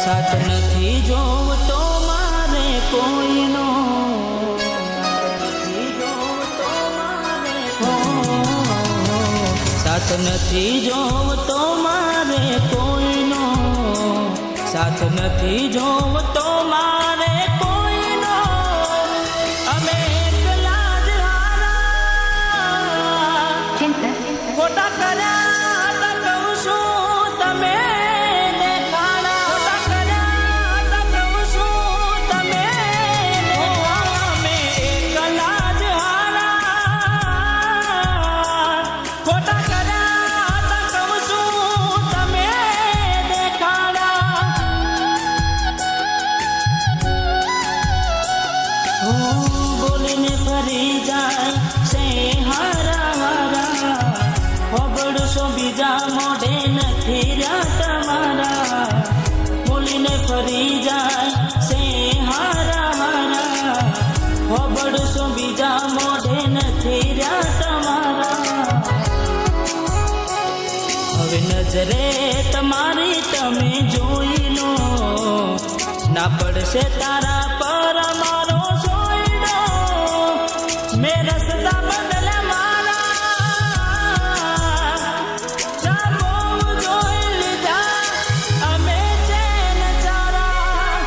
સાથ નથી જોવતો મારે કોઈનો, સાથ નથી જોવતો મારે કોઈનો, સાથ નથી જોવતો મારે કોઈનો. અમે એકલા જ હારા ખોટા કર્યા બોલીને ફરી જાય સે હારા હારા, હોબળશો બીજા મોઢે નથી રહ્યા તમારા. બોલીને ફરી જાય સે હારા હારા, હોબળશો બીજા મોઢે નથી રહ્યા તમારા. હવે નજરે તમારી તમે જોઈ લો, ના પડશે તારા પર મારો સોયડો. મેં રસ્તા બદલે મારા ચાલો જોઈ લીધા અમે ચેન ચારા.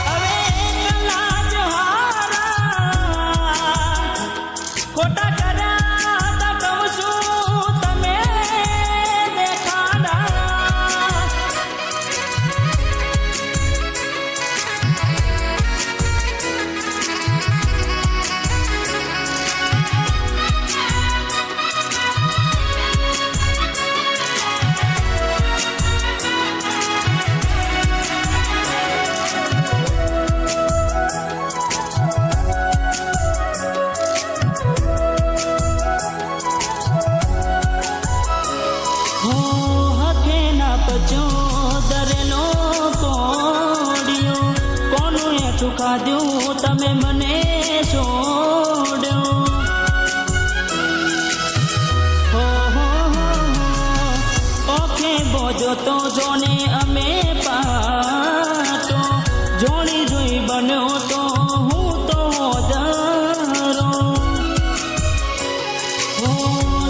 હવે એકલા જ હારા ખોટા કર્યા કહું છું તમે દેખાડા. દરેલો કોડિયો કોનું એઠું ખાધ્યું તમે મને છોડ્યો. ઓખે બોજો તો જોને અમે પાટો, જોણી જોઈ બન્યો તો હું તો દરો.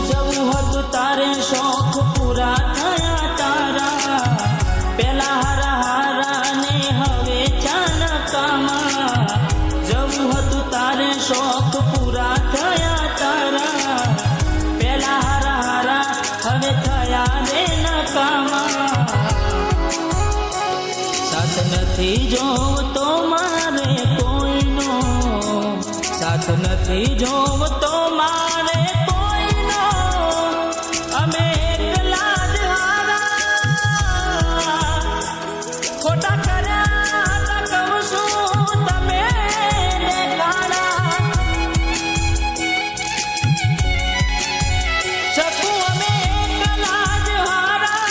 જવું હતું તારે શોખ પૂરા થયા તારા, પેલા હારા હારા ને હવે ચાનકામાં. જવું હતું તારે શોખ પૂરા થયા તારા, પેલા હારા હારા હવે થયા રે નકામાં. સાથ નથી જોવતો મારે કોઈનો, સાથ નથી જોવતો મારે કોઈનો. અમે એકલા જ હારા ખોટા કર્યા કહું છું તમે દેખાડા. શકું અમે એકલા જ હારા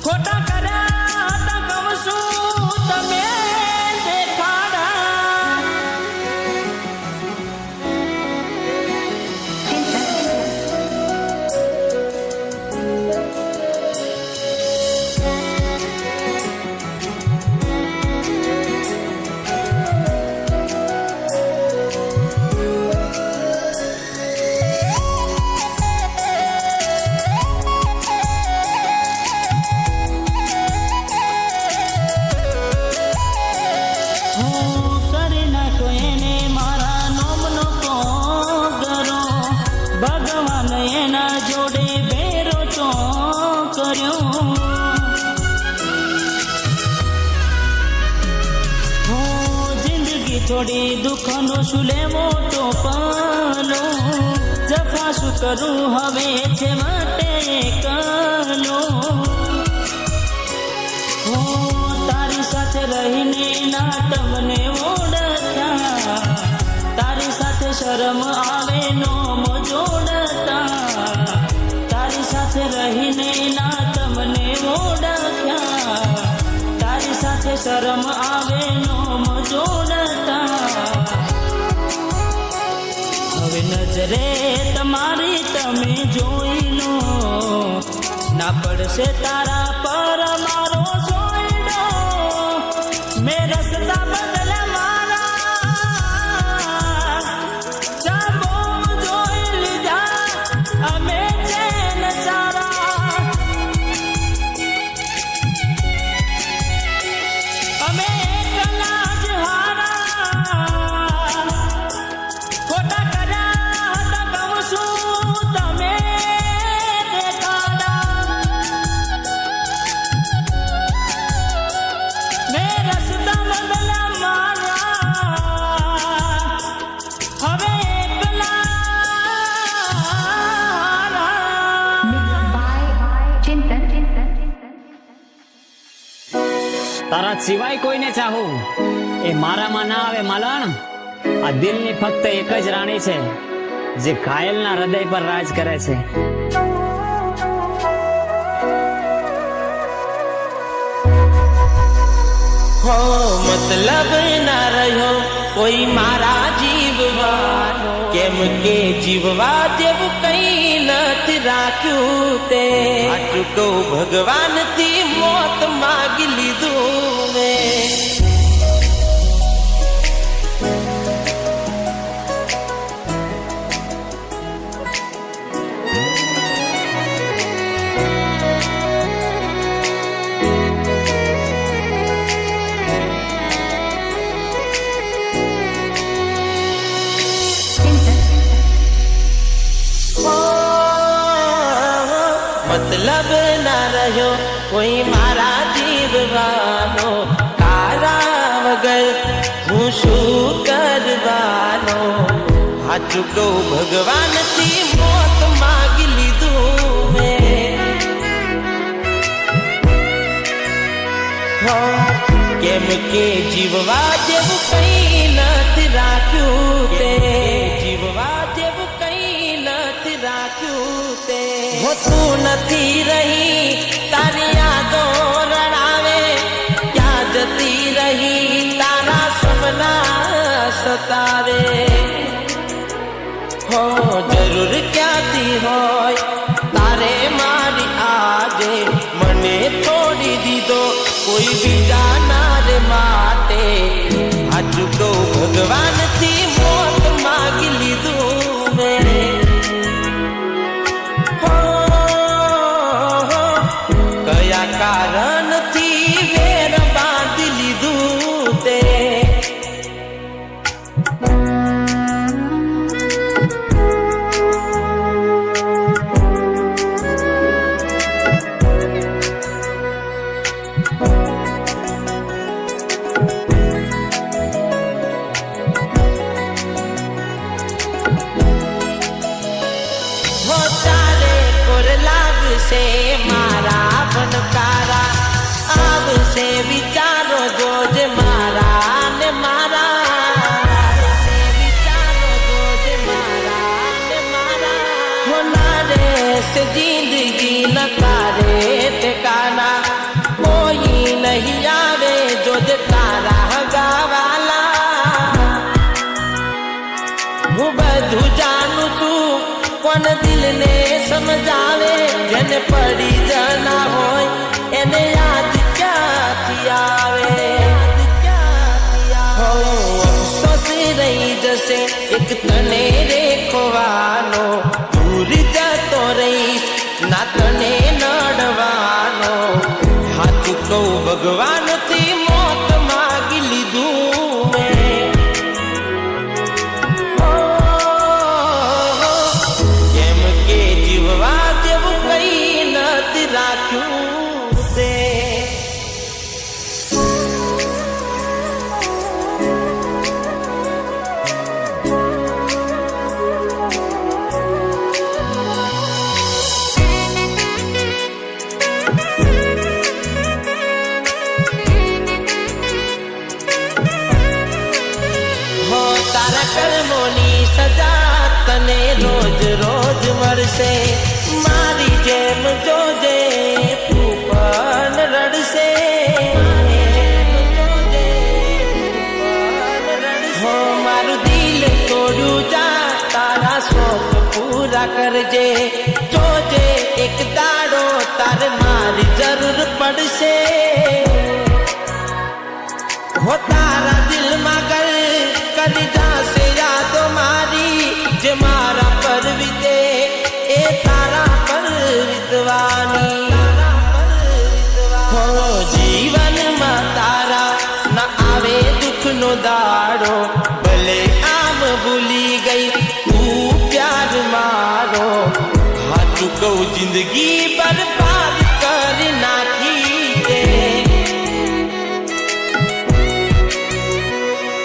ખોટા કર્યા કહું છું તમે દેખાડા. કરી નાખો એને મારા નોમનો કોગરો, ભગવાન એના જોડે બેરો ચો કર્યો. જિંદગી થોડી દુઃખનો શું લેવો ટોપલો, જફા શું કરું હવે છે માટે કલો. તારી સાથે રહીને ના તમને ઓળખતા, તારી સાથે શરમ આવે નો જોડતા. તારી સાથે રહીને ના તમને ઓળખ્યા, તારી સાથે શરમ આવે નો જોડતા. હવે નજરે તમારી તમે જોઈ લો, ના પડશે તારા પર મારો સોયડો, મેં રસ્તા બદલે મારા ચાબો જોઈ લીધા અમે ચેન સારા, અમે એકલા જ હારા, ખોટા કર્યા હતા કહું છું તમે દેખાડા, મેં રસ્તા બદલા મારા હવે એકલા તારા સિવાય કોઈને ચાહું એ મારામાં ના આવે માલણ. આ દિલની ફક્ત એક જ રાણી છે જે ઘાયલના હૃદય પર રાજ કરે છે. હો મતલબ ના રહ્યો કોઈ મારા જીવવાનો, કેમ કે જીવવા જેવું કઈ નથી રાખ્યું તે. આટલું કહું ભગવાન થી મોત માગી લીધું મેં. મતલબ ના રહ્યો કોઈ મારા જીવવાનો, તારા વગર હું શું કરવાનો. સાચું કહું ભગવાન થી મોત માગી લીધું મેં. કેમ કે જીવવા જેવું કઈ નથી રાખ્યું તે. જીવવા જેવું કઈ નથી રાખ્યું તે. તું નથી રહી તારી યાદો રડાવે, ક્યાં જતી રહી તારા સપના સતાવે. હો જરૂર ક્યાંથી હોય તારે મારી આજે, મને છોડી દીધો કોઈ બીજા નારે માટે. સાચું કહું ભગવાન થી મોત માગી લીધું મેં. કારણથી વેર બાંધી લીધું તે. હો તારે કોર લાગશે મારા ભનકારા, આવશે વિચારો જોજ મારા ને મારા. વિચારો જોજ મારા ને મારા. હોના રહેશે જિંદગી ન તારે ઠેકાના, કોઈ નહીં આવે જોજ તારા ગાવાલા. હું બધું જાણું છું કોણ દિલને સમજાવે, જેને પડી જના હોય એને યાદ ક્યાંથી આવે. અફસોસ રહી જશે એક તને રેખવાનો, દૂર જતો રહીશ ના તને નડવાનો. સાચું કહું ભગવાન થી મોત માગી લીધું મેં. કેમ કે જીવવા જેવું કઈ નથી રાખ્યું તે. તારા કર્મોની સજા તને રોજ રોજ મળશે, મારી જેમ જોજે તું પણ રડશે. હો મારું દિલ તોડ્યું જા તારા શોખ પૂરા પૂરા કરજે જોજે એક દાડો તારે મારી જરૂર પડશે હો તારા દિલમાં કરી જાશે યાદો મારી જે મારા પર વીતે એ તારા પર વીતવાની હો જીવનમાં તારા ના આવે દુઃખનો દાડો ભલે આમ ભૂલી ગઈ તું પ્યાર મારો હાચું કહું જિંદગી બરબાદ કરી નાખી તે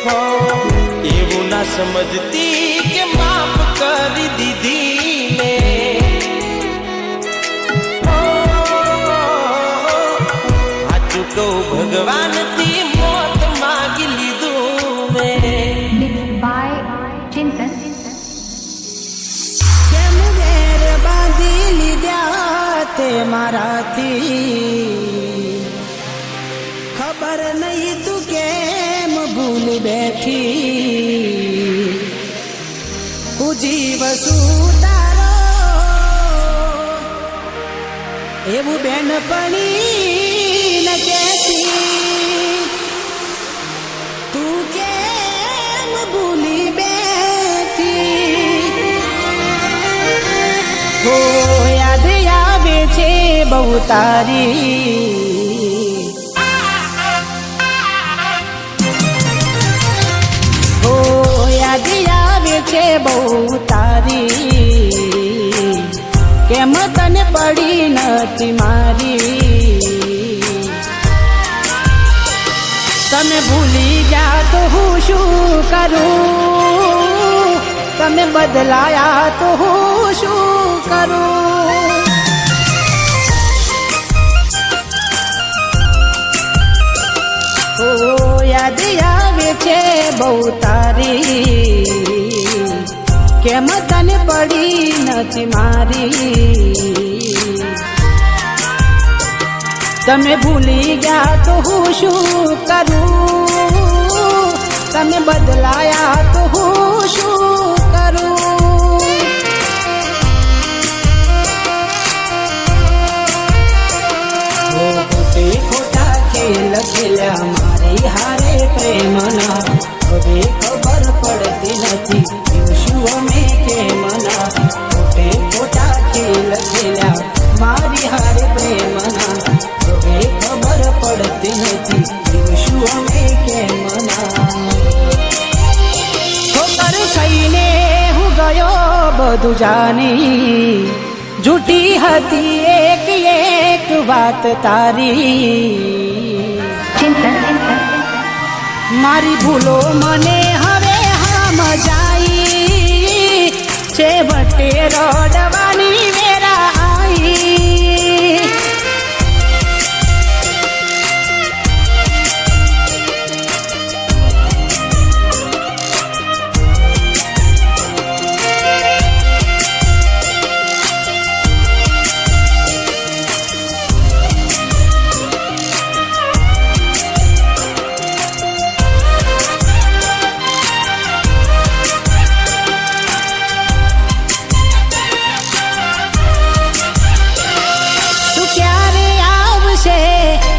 હો એવું ના સમજતી કે માફ કરી દીધી મેં હાચું કહું ભગવાનથી મોત માગી લીધું મેં by Chintan. કેમ વેર બાંધી લીધા તે મારાથી ખબર નહીં તું કેમ ભૂલી બેઠી હું જીવ છું તારો એવું બેનપણી ન કહેતી તું કેમ ભૂલી બેઠી હો યાદ આવે છે બહુ તારી હો યાદ આવે છે બહુ તારી કેમ તને પડી નથી મારી તમે ભૂલી જા તો હું શું કરું તમે બદલાયા તો હું શું કરું ઓ યાદ આવે છે બહુ તારી કેમ તને પડી નથી મારી તમે ભૂલી ગયા તો હું શું કરું તમે બદલાયા તો હું શું કરું ખોટે ખોટા ખેલ ખેલ્યા મારી હારે પ્રેમના હવે ખબર પડતી નથી શું અમે કેમના ખોટે ખોટા ખેલ ખેલ્યા મારી હારે પ્રેમના હવે ખબર પડતી નથી શું અમે કેમના ઠોકર ખાઈને હું ગયો બધું જાની જૂઠી હતી એક એક વાત તારી મારી ભૂલો મને હવે સમજાઈ છેવટે રડવાની વેરા આવી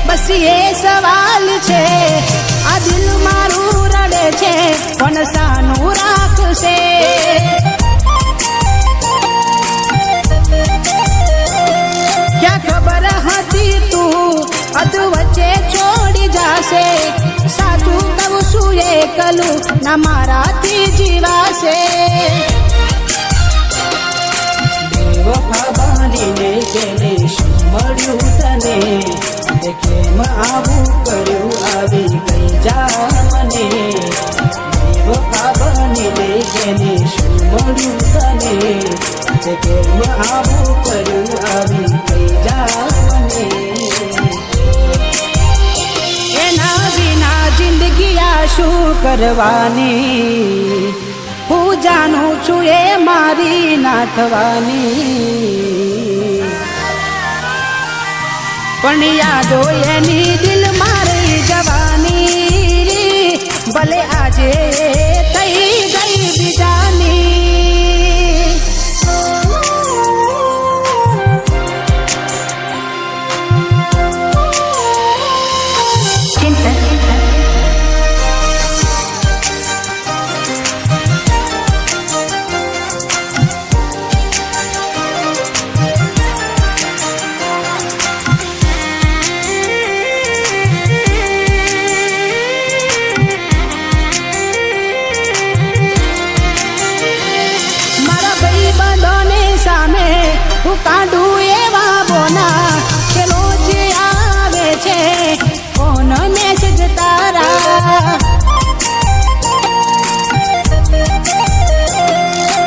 બસ એ સવાલ છે આ દિલ મારું રડે છે પણ સાનું રાખશે ક્યાં ખબર હતી તું અધ વચ્ચે છોડી જાશે સાચું કહું છું એકલું ના મારાથી જીવાશે બેવફા બનીને તેને શું મળ્યું તને કેમ આવું કર્યું આવી ગઈ જા મને બેવફા બનીને તેને શું મળ્યું તને કેમ આવું કર્યું આવી ગઈ જા મને એના વિના જિંદગી આ શું કરવાની હું જાણું છું એ મારી ના થવાની પણ યાદો એની દિલ મારી જવાની ભલે આજે થઈ ગઈ બીજાની કાઢું એવા બોના કે રોજ આવે છે ફોન મેસેજ તારા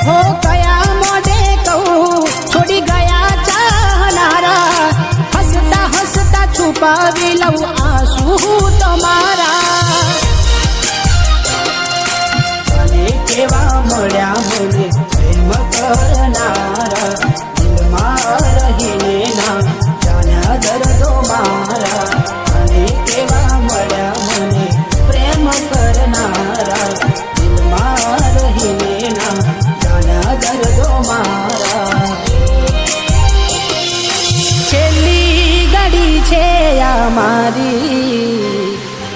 હો કયા મોઢે કહું છોડી ગયા ચાહનારા હસતા હસતા છુપાવી લઉં આંસુ તમારા તને કેવા મળ્યા મને પ્રેમ કરનારા દિલમાં રહીને ના જાણ્યા દર્દો મારા તને કેવા મળ્યા મને પ્રેમ કરનારા દિલમાં રહીને ના જાણ્યા દર્દો મારા છેલ્લી ઘડી છે આ મારી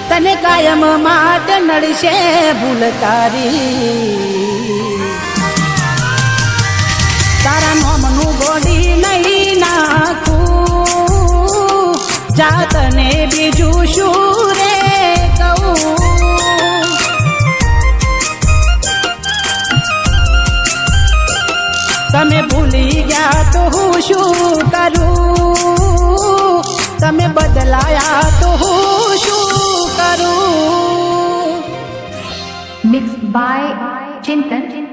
તને કાયમ માટે નડશે ભૂલ તારી તારા નોમનું ગોડી નહીં નાખું જાતને બીજું શું રે કહું તમે ભૂલી ગયા તો હું શું કરું તમે બદલાયા તો હું શું કરું Mixed by Chintan.